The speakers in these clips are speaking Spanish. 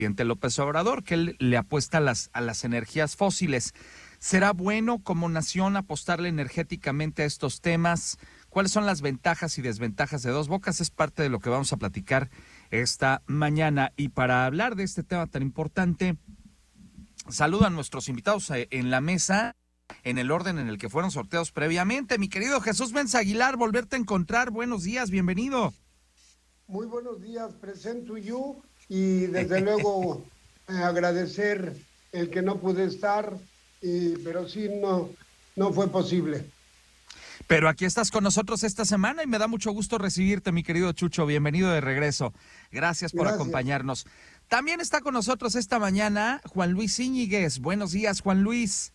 presidente López Obrador, que él le apuesta a las energías fósiles. ¿Será bueno como nación apostarle energéticamente a estos temas? ¿Cuáles son las ventajas y desventajas de Dos Bocas? Es parte de lo que vamos a platicar esta mañana. Y para hablar de este tema tan importante, saludo a nuestros invitados en la mesa, en el orden en el que fueron sorteados previamente. Mi querido Jesús Menza Aguilar, volverte a encontrar. Buenos días, bienvenido. Muy buenos días, present to you, y desde luego agradecer el que no pude estar, pero sí no fue posible. Pero aquí estás con nosotros esta semana y me da mucho gusto recibirte, mi querido Chucho. Bienvenido de regreso. Gracias por acompañarnos. También está con nosotros esta mañana Juan Luis Íñiguez. Buenos días, Juan Luis.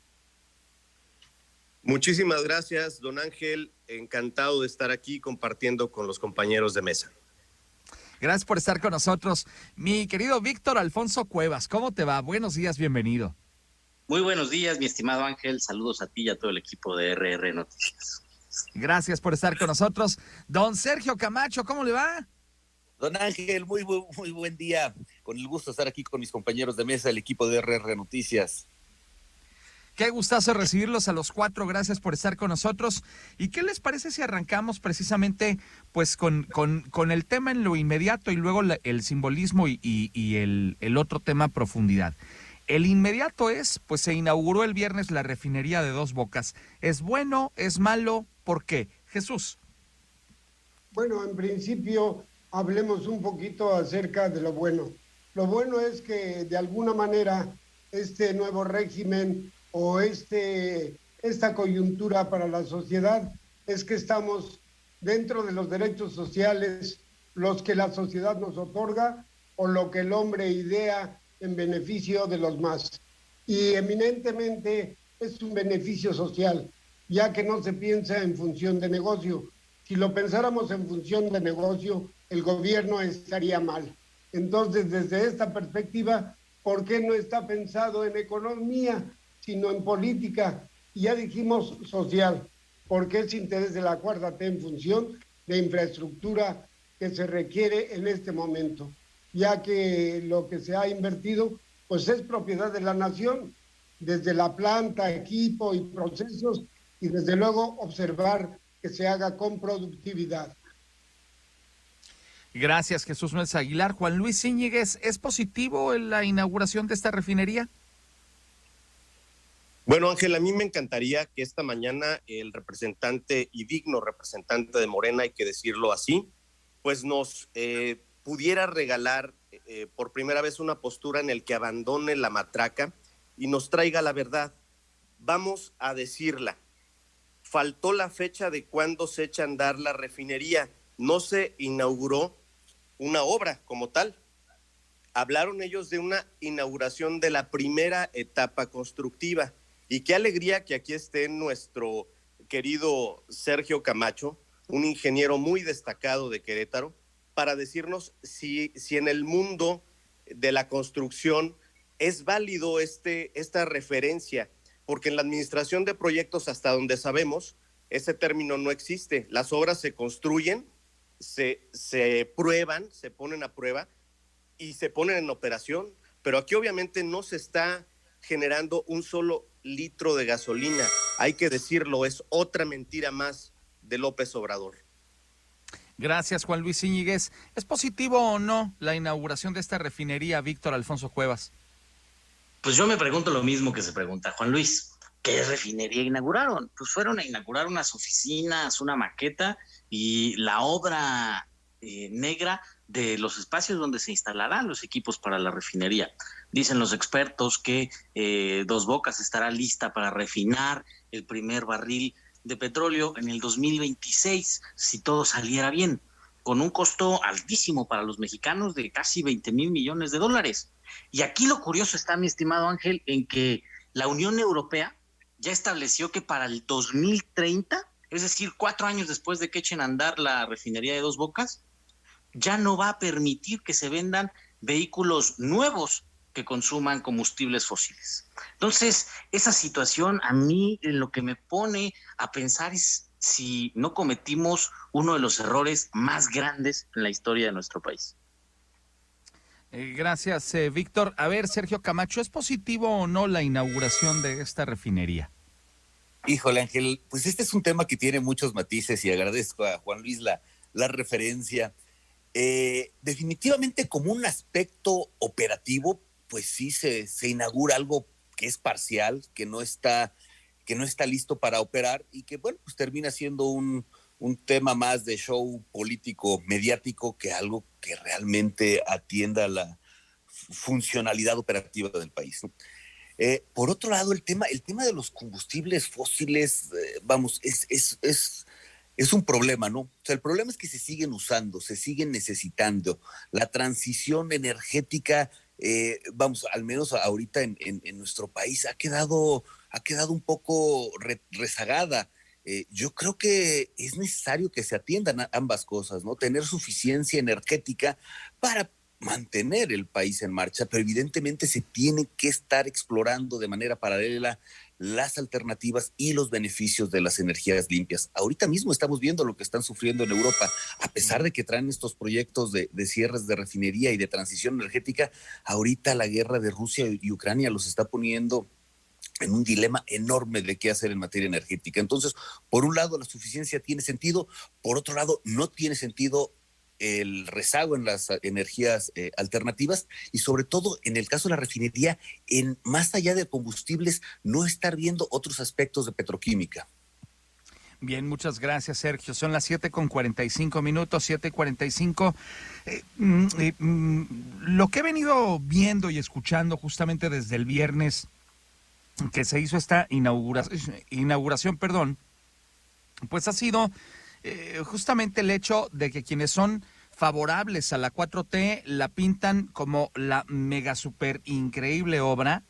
Muchísimas gracias, don Ángel. Encantado de estar aquí compartiendo con los compañeros de mesa. Gracias por estar con nosotros. Mi querido Víctor Alfonso Cuevas, ¿cómo te va? Buenos días, bienvenido. Muy buenos días, mi estimado Ángel. Saludos a ti y a todo el equipo de RR Noticias. Gracias por estar con nosotros. Don Sergio Camacho, ¿cómo le va? Don Ángel, muy buen día. Con el gusto de estar aquí con mis compañeros de mesa, el equipo de RR Noticias. Qué gustazo recibirlos a los cuatro, gracias por estar con nosotros. ¿Y qué les parece si arrancamos precisamente pues con el tema en lo inmediato y luego el simbolismo y el otro tema a profundidad? El inmediato es, pues se inauguró el viernes la refinería de Dos Bocas. ¿Es bueno? ¿Es malo? ¿Por qué? Jesús. Bueno, en principio hablemos un poquito acerca de lo bueno. Lo bueno es que de alguna manera este nuevo régimen o esta coyuntura para la sociedad es que estamos dentro de los derechos sociales, los que la sociedad nos otorga o lo que el hombre idea en beneficio de los más. Y eminentemente es un beneficio social, ya que no se piensa en función de negocio. Si lo pensáramos en función de negocio, el gobierno estaría mal. Entonces, desde esta perspectiva, ¿por qué no está pensado en economía, sino en política? Y ya dijimos social, porque es interés de la cuarta T en función de infraestructura que se requiere en este momento, ya que lo que se ha invertido pues es propiedad de la nación, desde la planta, equipo y procesos, y desde luego observar que se haga con productividad. Gracias, Jesús Menza Aguilar. Juan Luis Íñiguez, ¿es positivo en la inauguración de esta refinería? Bueno, Ángel, a mí me encantaría que esta mañana el representante y digno representante de Morena, hay que decirlo así, pues nos pudiera regalar por primera vez una postura en el que abandone la matraca y nos traiga la verdad. Vamos a decirla. Faltó la fecha de cuándo se echa a andar la refinería. No se inauguró una obra como tal. Hablaron ellos de una inauguración de la primera etapa constructiva. Y qué alegría que aquí esté nuestro querido Sergio Camacho, un ingeniero muy destacado de Querétaro, para decirnos si en el mundo de la construcción es válido esta referencia, porque en la administración de proyectos, hasta donde sabemos, ese término no existe. Las obras se construyen, se prueban, se ponen a prueba y se ponen en operación, pero aquí obviamente no se está generando un solo litro de gasolina. Hay que decirlo, es otra mentira más de López Obrador. Gracias, Juan Luis Íñiguez. ¿Es positivo o no la inauguración de esta refinería, Víctor Alfonso Cuevas? Pues yo me pregunto lo mismo que se pregunta Juan Luis. ¿Qué refinería inauguraron? Pues fueron a inaugurar unas oficinas, una maqueta y la obra negra de los espacios donde se instalarán los equipos para la refinería. Dicen los expertos que Dos Bocas estará lista para refinar el primer barril de petróleo en el 2026, si todo saliera bien, con un costo altísimo para los mexicanos de casi 20,000 millones de dólares. Y aquí lo curioso está, mi estimado Ángel, en que la Unión Europea ya estableció que para el 2030, es decir, 4 años después de que echen a andar la refinería de Dos Bocas, ya no va a permitir que se vendan vehículos nuevos que consuman combustibles fósiles. Entonces, esa situación a mí lo que me pone a pensar es si no cometimos uno de los errores más grandes en la historia de nuestro país. Gracias, Víctor. A ver, Sergio Camacho, ¿es positivo o no la inauguración de esta refinería? Híjole, Ángel, pues este es un tema que tiene muchos matices y agradezco a Juan Luis la referencia. Definitivamente como un aspecto operativo, pues sí se inaugura algo que es parcial, que no está listo para operar y que, bueno, pues termina siendo un tema más de show político mediático que algo que realmente atienda a la funcionalidad operativa del país, ¿no? Por otro lado, el tema de los combustibles fósiles, vamos, es un problema, ¿no? O sea, el problema es que se siguen usando, se siguen necesitando. La transición energética, vamos, al menos ahorita en nuestro país ha quedado un poco rezagada. Yo creo que es necesario que se atiendan ambas cosas, ¿no? Tener suficiencia energética para mantener el país en marcha, pero evidentemente se tiene que estar explorando de manera paralela las alternativas y los beneficios de las energías limpias. Ahorita mismo estamos viendo lo que están sufriendo en Europa, a pesar de que traen estos proyectos de cierres de refinería y de transición energética. Ahorita la guerra de Rusia y Ucrania los está poniendo en un dilema enorme de qué hacer en materia energética. Entonces, por un lado, la suficiencia tiene sentido, por otro lado, no tiene sentido el rezago en las energías alternativas y sobre todo en el caso de la refinería, en más allá de combustibles, no estar viendo otros aspectos de petroquímica. Bien, muchas gracias, Sergio. Son las 7:45, 7:45. Lo que he venido viendo y escuchando justamente desde el viernes que se hizo esta inauguración, pues ha sido justamente el hecho de que quienes son favorables a la 4T la pintan como la mega super increíble obra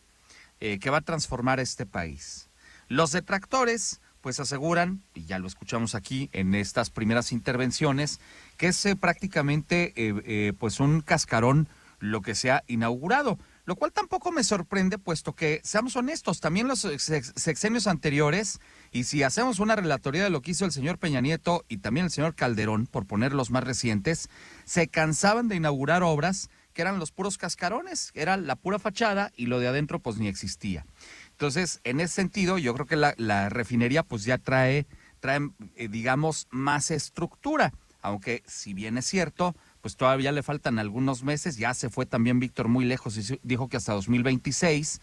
que va a transformar este país. Los detractores pues aseguran, y ya lo escuchamos aquí en estas primeras intervenciones, que es prácticamente pues un cascarón lo que se ha inaugurado, lo cual tampoco me sorprende, puesto que, seamos honestos, también los sexenios anteriores, y si hacemos una relatoría de lo que hizo el señor Peña Nieto y también el señor Calderón, por poner los más recientes, se cansaban de inaugurar obras que eran los puros cascarones, era la pura fachada y lo de adentro pues ni existía. Entonces, en ese sentido, yo creo que la refinería pues ya trae digamos, más estructura, aunque si bien es cierto, pues todavía le faltan algunos meses. Ya se fue también Víctor muy lejos y dijo que hasta 2026,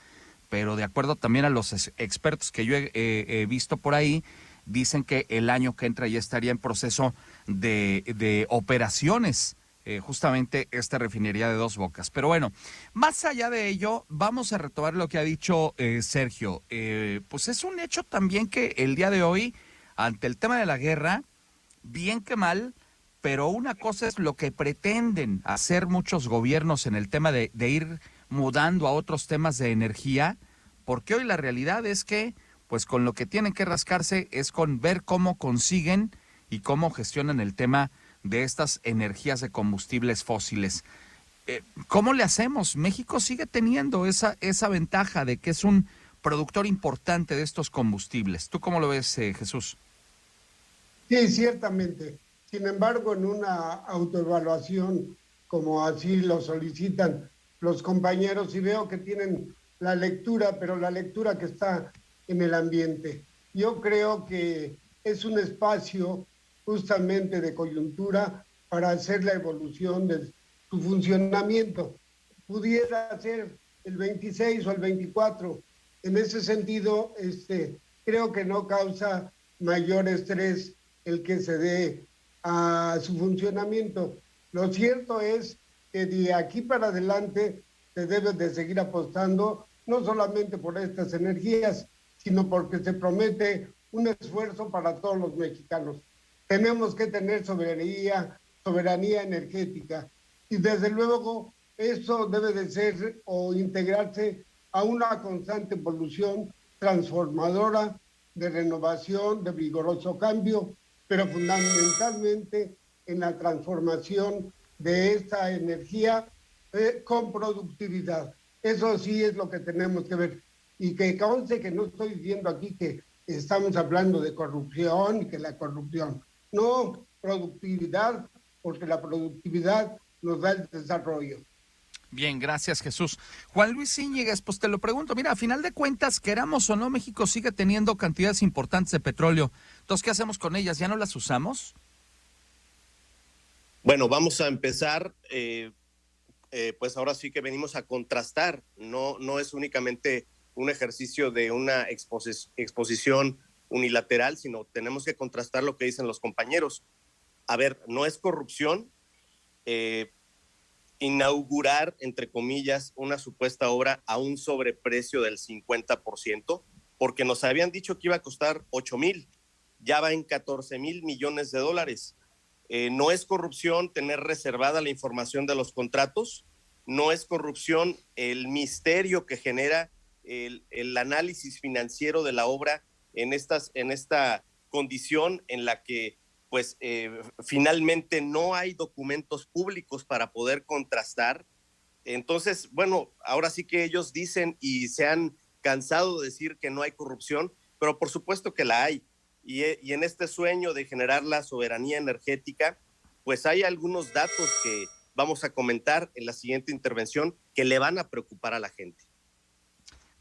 pero de acuerdo también a los expertos que yo he visto por ahí, dicen que el año que entra ya estaría en proceso de operaciones, justamente esta refinería de Dos Bocas. Pero bueno, más allá de ello, vamos a retomar lo que ha dicho Sergio. Pues es un hecho también que el día de hoy, ante el tema de la guerra, bien que mal, pero una cosa es lo que pretenden hacer muchos gobiernos en el tema de ir mudando a otros temas de energía, porque hoy la realidad es que, pues con lo que tienen que rascarse es con ver cómo consiguen y cómo gestionan el tema de estas energías de combustibles fósiles. ¿Cómo le hacemos? México sigue teniendo esa ventaja de que es un productor importante de estos combustibles. ¿Tú cómo lo ves, Jesús? Sí, ciertamente. Sin embargo, en una autoevaluación, como así lo solicitan los compañeros, y veo que tienen la lectura, pero la lectura que está en el ambiente. Yo creo que es un espacio justamente de coyuntura para hacer la evolución de su funcionamiento. Pudiera ser el 26 o el 24. En ese sentido, creo que no causa mayor estrés el que se dé a su funcionamiento. Lo cierto es que de aquí para adelante se debe de seguir apostando no solamente por estas energías, sino porque se promete un esfuerzo para todos los mexicanos. Tenemos que tener soberanía energética, y desde luego eso debe de ser o integrarse a una constante evolución transformadora de renovación, de vigoroso cambio, pero fundamentalmente en la transformación de esta energía con productividad. Eso sí es lo que tenemos que ver. Y que conste que no estoy diciendo aquí que estamos hablando de corrupción y que la corrupción. No, productividad, porque la productividad nos da el desarrollo. Bien, gracias, Jesús. Juan Luis Íñiguez, pues te lo pregunto, mira, a final de cuentas, queramos o no, México sigue teniendo cantidades importantes de petróleo. Entonces, ¿qué hacemos con ellas? ¿Ya no las usamos? Bueno, vamos a empezar, pues ahora sí que venimos a contrastar, no es únicamente un ejercicio de una exposición unilateral, sino tenemos que contrastar lo que dicen los compañeros. A ver, no es corrupción inaugurar, entre comillas, una supuesta obra a un sobreprecio del 50%, porque nos habían dicho que iba a costar 8,000, ya va en 14,000 millones de dólares. No es corrupción tener reservada la información de los contratos, no es corrupción el misterio que genera el análisis financiero de la obra en esta condición en la que pues finalmente no hay documentos públicos para poder contrastar. Entonces, bueno, ahora sí que ellos dicen y se han cansado de decir que no hay corrupción, pero por supuesto que la hay. Y en este sueño de generar la soberanía energética, pues hay algunos datos que vamos a comentar en la siguiente intervención que le van a preocupar a la gente.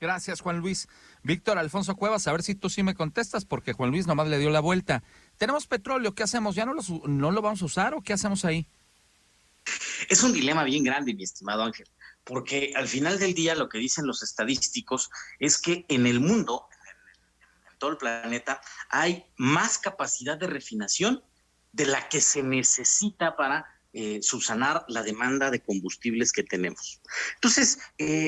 Gracias, Juan Luis. Víctor Alfonso Cuevas, a ver si tú sí me contestas, porque Juan Luis nomás le dio la vuelta. Tenemos petróleo, ¿qué hacemos? ¿Ya no lo vamos a usar o qué hacemos ahí? Es un dilema bien grande, mi estimado Ángel, porque al final del día lo que dicen los estadísticos es que en el mundo, en todo el planeta, hay más capacidad de refinación de la que se necesita para subsanar la demanda de combustibles que tenemos. Entonces,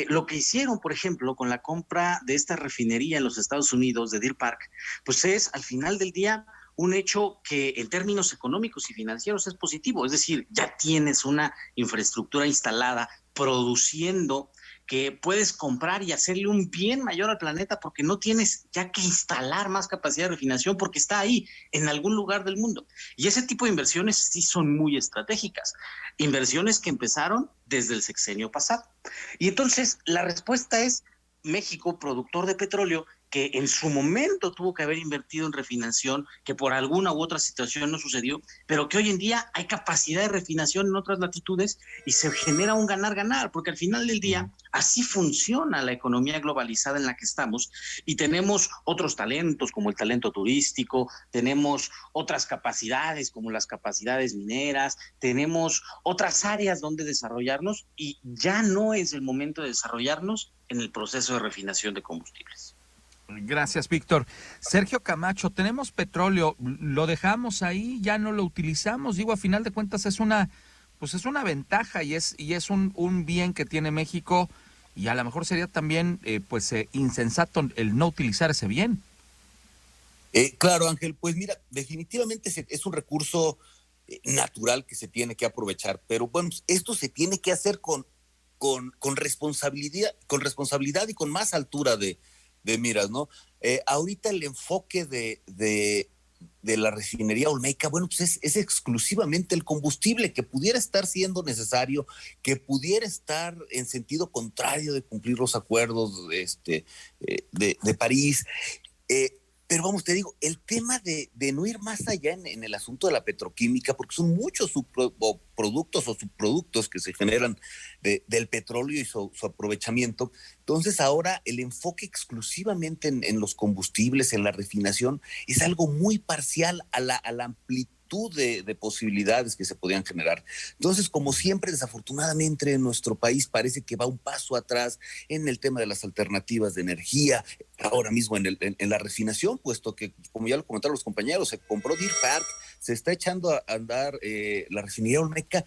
lo que hicieron, por ejemplo, con la compra de esta refinería en los Estados Unidos, de Deer Park, pues es al final del día un hecho que en términos económicos y financieros es positivo. Es decir, ya tienes una infraestructura instalada produciendo que puedes comprar y hacerle un bien mayor al planeta porque no tienes ya que instalar más capacidad de refinación porque está ahí en algún lugar del mundo. Y ese tipo de inversiones sí son muy estratégicas. Inversiones que empezaron desde el sexenio pasado. Y entonces la respuesta es México, productor de petróleo, que en su momento tuvo que haber invertido en refinación, que por alguna u otra situación no sucedió, pero que hoy en día hay capacidad de refinación en otras latitudes y se genera un ganar-ganar, porque al final del día así funciona la economía globalizada en la que estamos y tenemos otros talentos como el talento turístico, tenemos otras capacidades como las capacidades mineras, tenemos otras áreas donde desarrollarnos y ya no es el momento de desarrollarnos en el proceso de refinación de combustibles. Gracias, Víctor. Sergio Camacho, tenemos petróleo, lo dejamos ahí, ya no lo utilizamos. Digo, a final de cuentas es una ventaja y es un bien que tiene México y a lo mejor sería también insensato el no utilizar ese bien. Claro, Ángel, pues mira, definitivamente es un recurso natural que se tiene que aprovechar, pero bueno, esto se tiene que hacer con responsabilidad y con más altura de miras, ¿no? Ahorita el enfoque de la refinería Olmeca, bueno, pues es exclusivamente el combustible que pudiera estar siendo necesario, que pudiera estar en sentido contrario de cumplir los acuerdos de París. Pero vamos, te digo, el tema de no ir más allá en el asunto de la petroquímica, porque son muchos productos o subproductos que se generan del petróleo y su aprovechamiento. Entonces ahora el enfoque exclusivamente en los combustibles, en la refinación, es algo muy parcial a la amplitud de posibilidades que se podían generar. Entonces, como siempre, desafortunadamente en nuestro país parece que va un paso atrás en el tema de las alternativas de energía, ahora mismo en la refinación, puesto que, como ya lo comentaron los compañeros, se compró Deer Park, se está echando a andar la refinería Olmeca,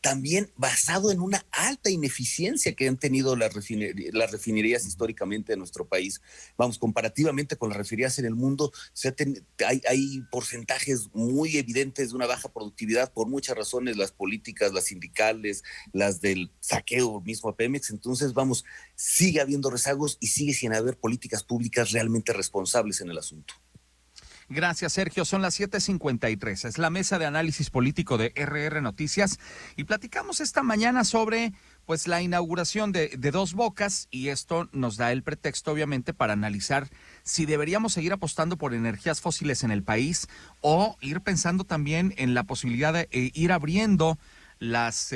también basado en una alta ineficiencia que han tenido las refinerías históricamente en nuestro país. Vamos, comparativamente con las refinerías en el mundo, hay porcentajes muy evidentes de una baja productividad por muchas razones, las políticas, las sindicales, las del saqueo mismo a Pemex. Entonces, vamos, sigue habiendo rezagos y sigue sin haber políticas públicas realmente responsables en el asunto. Gracias, Sergio. Son las 7:53. Es la mesa de análisis político de RR Noticias y platicamos esta mañana sobre la inauguración de Dos Bocas y esto nos da el pretexto, obviamente, para analizar si deberíamos seguir apostando por energías fósiles en el país o ir pensando también en la posibilidad de ir abriendo las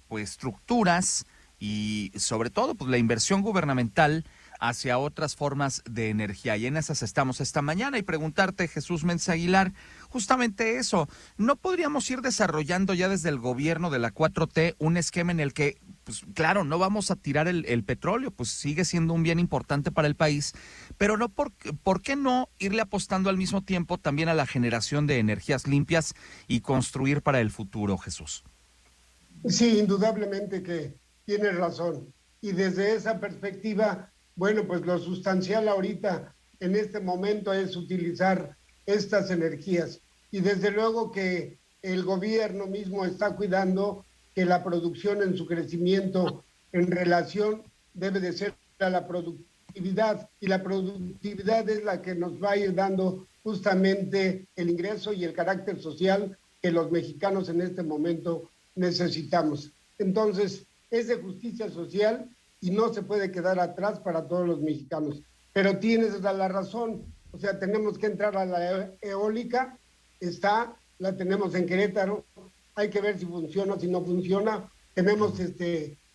pues estructuras y sobre todo pues la inversión gubernamental hacia otras formas de energía. Y en esas estamos esta mañana. Y preguntarte, Jesús Méndez Aguilar, justamente eso, ¿no podríamos ir desarrollando ya desde el gobierno de la 4T un esquema en el que, pues claro, no vamos a tirar el petróleo, pues sigue siendo un bien importante para el país, pero no ¿por qué no irle apostando al mismo tiempo también a la generación de energías limpias y construir para el futuro, Jesús? Sí, indudablemente que tienes razón. Y desde esa perspectiva, bueno, pues lo sustancial ahorita, en este momento, es utilizar estas energías. Y desde luego que el gobierno mismo está cuidando que la producción en su crecimiento en relación debe de ser a la productividad. Y la productividad es la que nos va a ir dando justamente el ingreso y el carácter social que los mexicanos en este momento necesitamos. Entonces, es de justicia social y no se puede quedar atrás para todos los mexicanos. Pero tienes la razón, o sea, tenemos que entrar a la eólica, la tenemos en Querétaro, hay que ver si funciona, si no funciona. Tenemos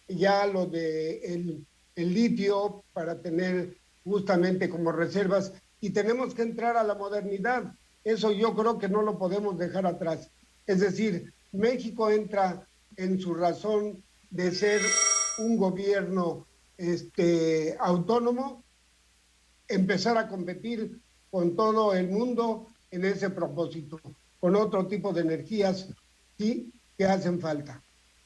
ya lo de el litio para tener justamente como reservas, y tenemos que entrar a la modernidad. Eso yo creo que no lo podemos dejar atrás. Es decir, México entra en su razón de ser un gobierno autónomo, empezar a competir con todo el mundo en ese propósito, con otro tipo de energías, sí, que hacen falta.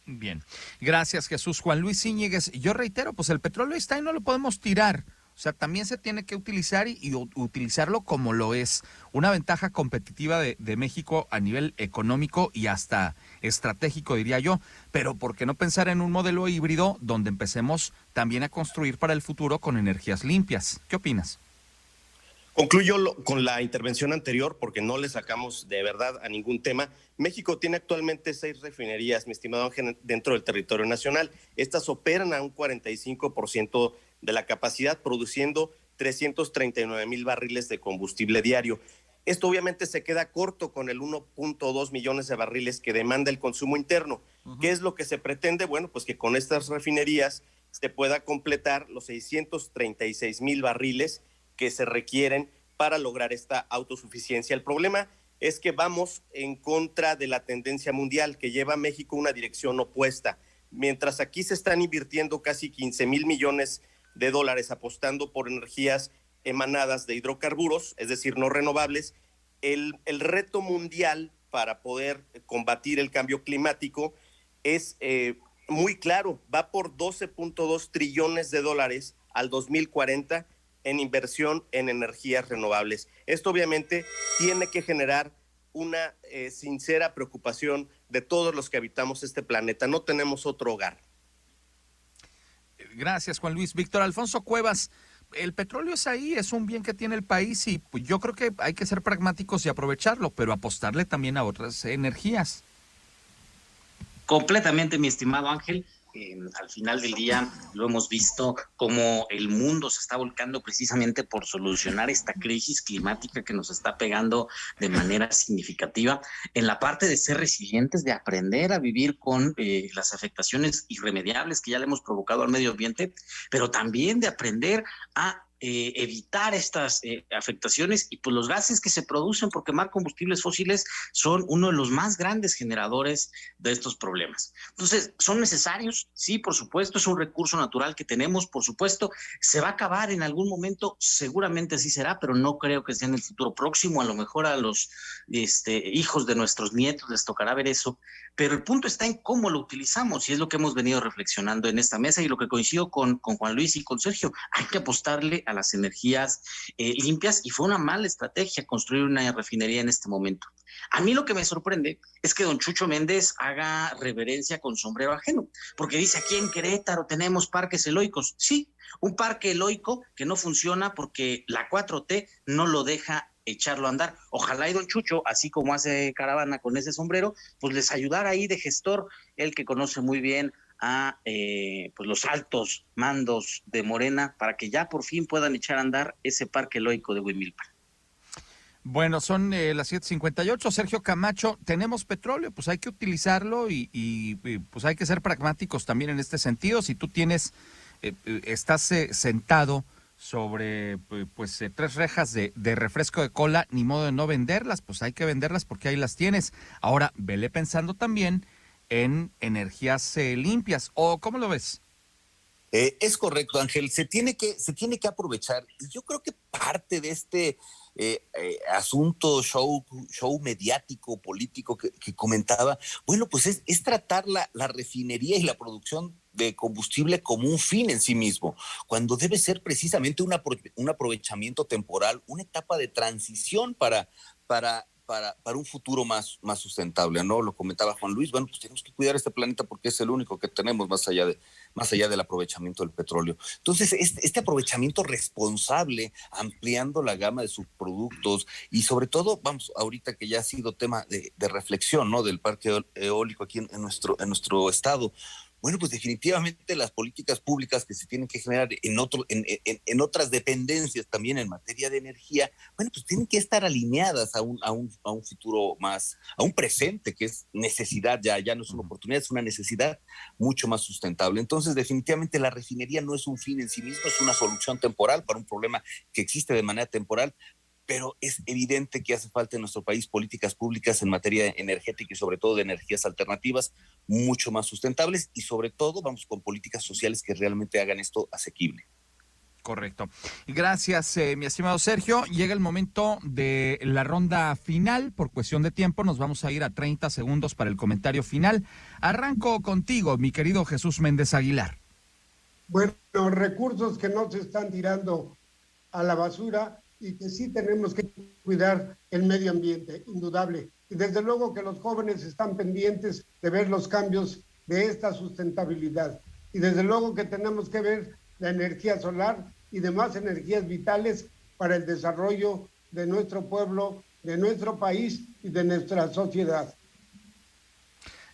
Bien, gracias, Jesús. Juan Luis Íñiguez, yo reitero, pues el petróleo está y no lo podemos tirar. O sea, también se tiene que utilizar y utilizarlo como lo es. Una ventaja competitiva de México a nivel económico y hasta estratégico, diría yo. Pero ¿por qué no pensar en un modelo híbrido donde empecemos también a construir para el futuro con energías limpias? ¿Qué opinas? Concluyo con la intervención anterior porque no le sacamos de verdad a ningún tema. México tiene actualmente 6 refinerías, mi estimado Ángel, dentro del territorio nacional. Estas operan a un 45% de la capacidad, produciendo 339,000 barriles de combustible diario. Esto obviamente se queda corto con el 1.2 millones de barriles que demanda el consumo interno. ¿Qué es lo que se pretende? Bueno, pues que con estas refinerías se pueda completar los 636,000 barriles que se requieren para lograr esta autosuficiencia. El problema es que vamos en contra de la tendencia mundial que lleva a México una dirección opuesta. Mientras aquí se están invirtiendo casi 15,000 millones de dólares apostando por energías emanadas de hidrocarburos, es decir, no renovables, el reto mundial para poder combatir el cambio climático es muy claro, va por 12.2 trillones de dólares al 2040 en inversión en energías renovables. Esto obviamente tiene que generar una sincera preocupación de todos los que habitamos este planeta. No tenemos otro hogar. Gracias, Juan Luis. Víctor Alfonso Cuevas, el petróleo es ahí, es un bien que tiene el país y pues, yo creo que hay que ser pragmáticos y aprovecharlo, pero apostarle también a otras energías. Completamente, mi estimado Ángel. Al final del día lo hemos visto como el mundo se está volcando precisamente por solucionar esta crisis climática que nos está pegando de manera significativa en la parte de ser resilientes, de aprender a vivir con las afectaciones irremediables que ya le hemos provocado al medio ambiente, pero también de aprender a evitar estas afectaciones y pues los gases que se producen por quemar combustibles fósiles son uno de los más grandes generadores de estos problemas. Entonces, ¿son necesarios? Sí, por supuesto, es un recurso natural que tenemos, por supuesto, se va a acabar en algún momento, seguramente así será, pero no creo que sea en el futuro próximo, a lo mejor a los hijos de nuestros nietos les tocará ver eso, pero el punto está en cómo lo utilizamos y es lo que hemos venido reflexionando en esta mesa y lo que coincido con Juan Luis y con Sergio, hay que apostarle a las energías limpias y fue una mala estrategia construir una refinería en este momento. A mí lo que me sorprende es que don Chucho Méndez haga reverencia con sombrero ajeno, porque dice aquí en Querétaro tenemos parques eólicos. Sí, un parque eólico que no funciona porque la 4T no lo deja echarlo a andar. Ojalá y don Chucho, así como hace caravana con ese sombrero, pues les ayudara ahí de gestor, él que conoce muy bien a pues los altos mandos de Morena para que ya por fin puedan echar a andar ese parque eólico de Huimilpan. Bueno, son las 7:58. Sergio Camacho, tenemos petróleo, pues hay que utilizarlo y, pues hay que ser pragmáticos también en este sentido. Si tú tienes, estás sentado sobre pues 3 rejas de refresco de cola, ni modo de no venderlas, pues hay que venderlas porque ahí las tienes. Ahora, vele pensando también en energías limpias, ¿o cómo lo ves? Es correcto, Ángel. Se tiene que aprovechar. Y yo creo que parte de este asunto, show mediático, político que comentaba, bueno, pues es tratar la refinería y la producción de combustible como un fin en sí mismo, cuando debe ser precisamente un aprovechamiento temporal, una etapa de transición para un futuro más sustentable, ¿no? Lo comentaba Juan Luis, bueno, pues tenemos que cuidar este planeta porque es el único que tenemos más allá del aprovechamiento del petróleo. Entonces, este aprovechamiento responsable, ampliando la gama de subproductos y sobre todo, vamos, ahorita que ya ha sido tema de reflexión, ¿no? Del parque eólico aquí en nuestro estado. Bueno, pues definitivamente las políticas públicas que se tienen que generar en otras dependencias también en materia de energía, bueno, pues tienen que estar alineadas a un futuro más, a un presente que es necesidad, ya no es una oportunidad, es una necesidad mucho más sustentable. Entonces, definitivamente la refinería no es un fin en sí mismo, es una solución temporal para un problema que existe de manera temporal, pero es evidente que hace falta en nuestro país políticas públicas en materia energética y sobre todo de energías alternativas mucho más sustentables y sobre todo vamos con políticas sociales que realmente hagan esto asequible. Correcto. Gracias, mi estimado Sergio. Llega el momento de la ronda final. Por cuestión de tiempo, nos vamos a ir a 30 segundos para el comentario final. Arranco contigo, mi querido Jesús Méndez Aguilar. Bueno, recursos que no se están tirando a la basura y que sí tenemos que cuidar el medio ambiente, indudable. Y desde luego que los jóvenes están pendientes de ver los cambios de esta sustentabilidad. Y desde luego que tenemos que ver la energía solar y demás energías vitales para el desarrollo de nuestro pueblo, de nuestro país y de nuestra sociedad.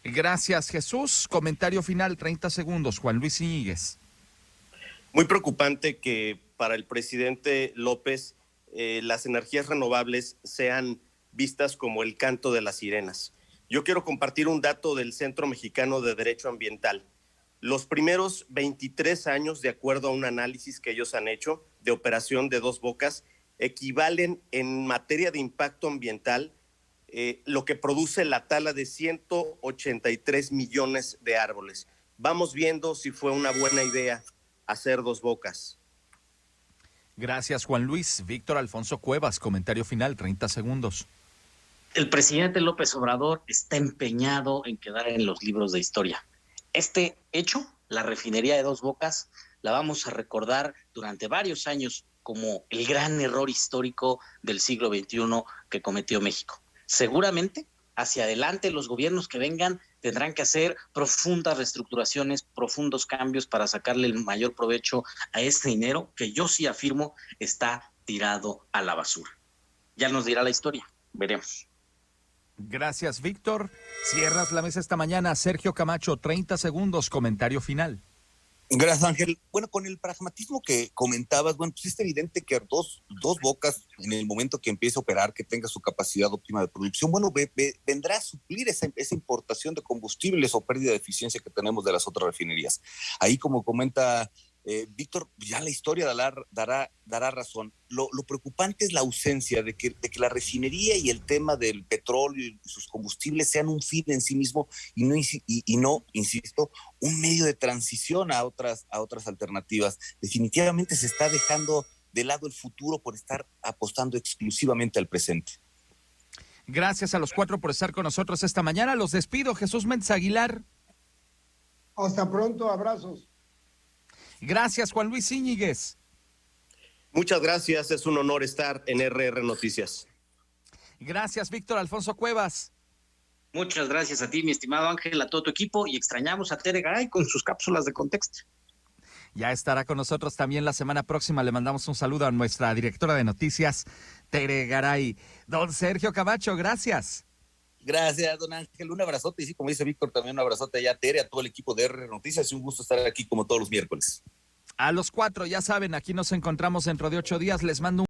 Gracias, Jesús. Comentario final, 30 segundos. Juan Luis Íñiguez. Muy preocupante que para el presidente López las energías renovables sean vistas como el canto de las sirenas. Yo quiero compartir un dato del Centro Mexicano de Derecho Ambiental. Los primeros 23 años, de acuerdo a un análisis que ellos han hecho de operación de Dos Bocas, equivalen en materia de impacto ambiental lo que produce la tala de 183 millones de árboles. Vamos viendo si fue una buena idea hacer Dos Bocas. Gracias, Juan Luis. Víctor Alfonso Cuevas, comentario final, 30 segundos. El presidente López Obrador está empeñado en quedar en los libros de historia. Este hecho, la refinería de Dos Bocas, la vamos a recordar durante varios años como el gran error histórico del siglo XXI que cometió México. Seguramente, hacia adelante, los gobiernos que vengan tendrán que hacer profundas reestructuraciones, profundos cambios para sacarle el mayor provecho a este dinero que yo sí afirmo está tirado a la basura. Ya nos dirá la historia, veremos. Gracias, Víctor. Cierras la mesa esta mañana. Sergio Camacho, 30 segundos, comentario final. Gracias, Ángel. Bueno, con el pragmatismo que comentabas, bueno, pues es evidente que dos Bocas, en el momento que empiece a operar, que tenga su capacidad óptima de producción, bueno, vendrá a suplir esa importación de combustibles o pérdida de eficiencia que tenemos de las otras refinerías. Ahí, como comenta Víctor, ya la historia dará razón. Lo preocupante es la ausencia de que la refinería y el tema del petróleo y sus combustibles sean un fin en sí mismo y no, insisto, un medio de transición a otras alternativas. Definitivamente se está dejando de lado el futuro por estar apostando exclusivamente al presente. Gracias a los 4 por estar con nosotros esta mañana. Los despido, Jesús Méndez Aguilar. Hasta pronto, abrazos. Gracias, Juan Luis Íñiguez. Muchas gracias, es un honor estar en RR Noticias. Gracias, Víctor Alfonso Cuevas. Muchas gracias a ti, mi estimado Ángel, a todo tu equipo, y extrañamos a Tere Garay con sus cápsulas de contexto. Ya estará con nosotros también la semana próxima. Le mandamos un saludo a nuestra directora de noticias, Tere Garay. Don Sergio Camacho, gracias. Gracias, don Ángel. Un abrazote. Y sí, como dice Víctor, también un abrazote allá a Tere, a todo el equipo de RR Noticias. Y un gusto estar aquí como todos los miércoles. A los 4, ya saben, aquí nos encontramos dentro de 8 días. Les mando un